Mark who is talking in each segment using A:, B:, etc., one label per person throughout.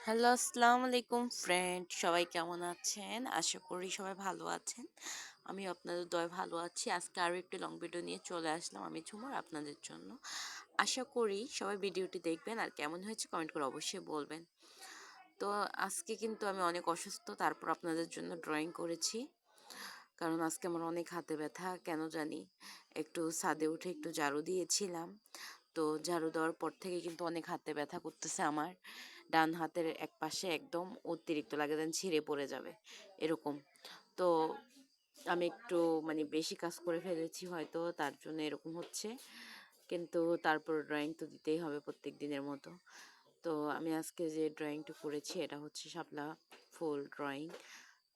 A: Hello, আসসালামু আলাইকুম friend. সবাই কেমন আছেন? আশা করি সবাই ভালো আছেন। আমি আপনাদের দয়ায় ভালো আছি। আজকে আরও একটি লং ভিডিও নিয়ে চলে আসলাম আমি ঝুমুর আপনাদের জন্য। আশা করি সবাই ভিডিওটি দেখবেন আর কেমন হয়েছে কমেন্ট করে অবশ্যই বলবেন। তো আজকে কিন্তু আমি অনেক অসুস্থ, তারপর আপনাদের জন্য ড্রয়িং করেছি। কারণ আজকে আমার অনেক হাতে ব্যথা কেন জানি। একটু ছাদে উঠে একটু ঝাড়ু দিয়েছিলাম। তো ঝাড়ু দেওয়ার পর থেকে কিন্তু অনেক হাতে ব্যথা করতেছে আমার। ডান হাতের এক পাশে একদম অতিরিক্ত লাগে যেন ছিঁড়ে পড়ে যাবে এরকম। তো আমি একটু বেশি কাজ করে ফেলেছি হয়তো তার জন্য এরকম হচ্ছে। কিন্তু তারপর ড্রয়িং তো দিতেই হবে প্রত্যেক দিনের মতো। তো আমি আজকে যে ড্রয়িংটা করেছি এটা হচ্ছে শাপলা ফুল ড্রয়িং।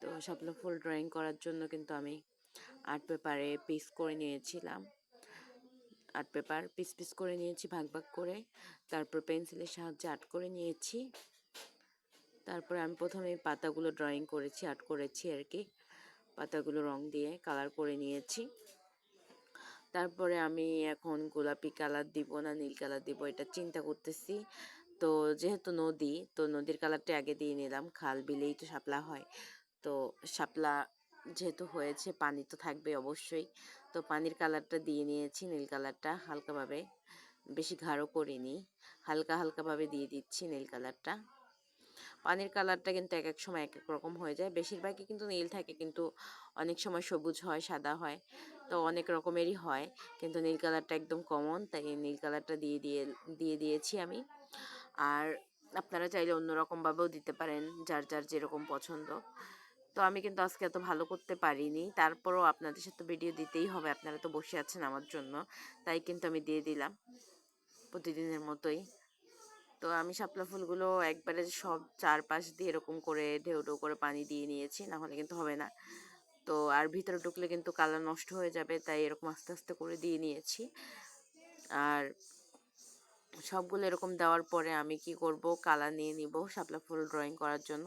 A: তো শাপলা ফুল ড্রয়িং করার জন্য কিন্তু আমি আর্ট পেপারে পিস করে নিয়েছিলাম। আর্ট পেপার পিস পিস করে নিয়েছি ভাগ ভাগ করে। তারপর পেন্সিলের সাহায্যে আর্ট করে নিয়েছি। তারপরে আমি প্রথমে পাতাগুলো ড্রয়িং করেছি, আর্ট করেছি আর কি। পাতাগুলো রং দিয়ে কালার করে নিয়েছি। তারপরে আমি এখন গোলাপি কালার দিব না নীল কালার দিব এটা চিন্তা করতেছি। তো যেহেতু নদী, তো নদীর কালারটা আগে দিয়ে নিলাম। খাল বিলেই তো শাপলা হয়। তো শাপলা যেহেতু হয়েছে পানি তো থাকবে অবশ্যই। তো পানির কালারটা দিয়ে নিয়েছি, নীল কালারটা হালকাভাবে, বেশি গাঢ় করিনি, হালকা হালকাভাবে দিয়ে দিচ্ছি নীল কালারটা। পানির কালারটা কিন্তু এক এক সময় এক এক রকম হয়ে যায়, বেশিরভাগই কিন্তু নীল থাকে, কিন্তু অনেক সময় সবুজ হয়, সাদা হয়, তো অনেক রকমেরই হয়। কিন্তু নীল কালারটা একদম কমন, তাই নীল কালারটা দিয়ে দিয়েছি আমি। আর আপনারা চাইলে অন্যরকমভাবেও দিতে পারেন, যার যার যেরকম পছন্দ। তো আমি কিন্তু আজকে এত ভালো করতে পারিনি, তারপরও আপনাদের সাথে ভিডিও দিতেই হবে, আপনারা তো বসে আছেন আমার জন্য, তাই কিন্তু আমি দিয়ে দিলাম প্রতিদিনের মতোই। তো আমি শাপলা ফুলগুলো একবারে সব চারপাশ দিয়ে এরকম করে ঢেউ ঢেউ করে পানি দিয়ে নিয়েছি, না হলে কিন্তু হবে না। তো আর ভিতরে ঢুকলে কিন্তু কালার নষ্ট হয়ে যাবে, তাই এরকম আস্তে আস্তে করে দিয়ে নিয়েছি। আর সবগুলো এরকম দেওয়ার পরে আমি কি করব, কালার নিয়ে নিব শাপলা ফুল ড্রয়িং করার জন্য।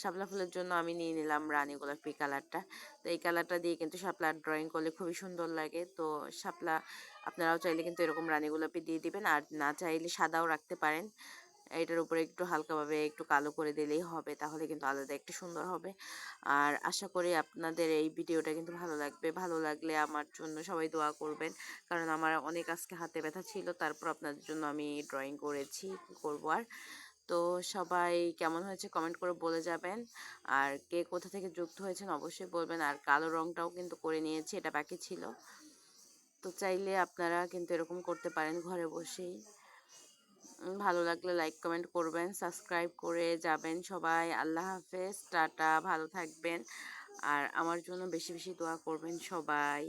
A: শাপলা ফুলের জন্য আমি নিয়ে নিলাম রানী গোলাপি কালারটা। তো এই কালারটা দিয়ে কিন্তু শাপলা ড্রয়িং করলে খুবই সুন্দর লাগে। তো শাপলা আপনারাও চাইলে কিন্তু এরকম রানী গোলাপি দিয়ে দিবেন, আর না চাইলে সাদাও রাখতে পারেন। এটার উপরে একটু হালকাভাবে একটু কালো করে দিলেই হবে, তাহলে কিন্তু আলাদা একটু সুন্দর হবে। আর আশা করি আপনাদের এই ভিডিওটা কিন্তু ভালো লাগবে। ভালো লাগলে আমার জন্য সবাই দোয়া করবেন, কারণ আমার অনেক আজকে হাতে ব্যথা ছিল, তারপর আপনাদের জন্য আমি ড্রয়িং করেছি, কী করবো আর। তো সবাই কেমন হয়েছে কমেন্ট করে বলে যাবেন। আর কে কোথা থেকে যুক্ত হয়েছেন অবশ্যই বলবেন। আর কালো রংটাও কিন্তু করে নিয়েছি, এটা বাকি ছিল। তো চাইলে আপনারা কিন্তু এরকম করতে পারেন ঘরে বসেই। ভালো লাগলে লাইক কমেন্ট করবেন, সাবস্ক্রাইব করে যাবেন সবাই। আল্লাহ হাফেজ, টাটা, ভালো থাকবেন। আর আমার জন্য বেশি বেশি দোয়া করবেন সবাই।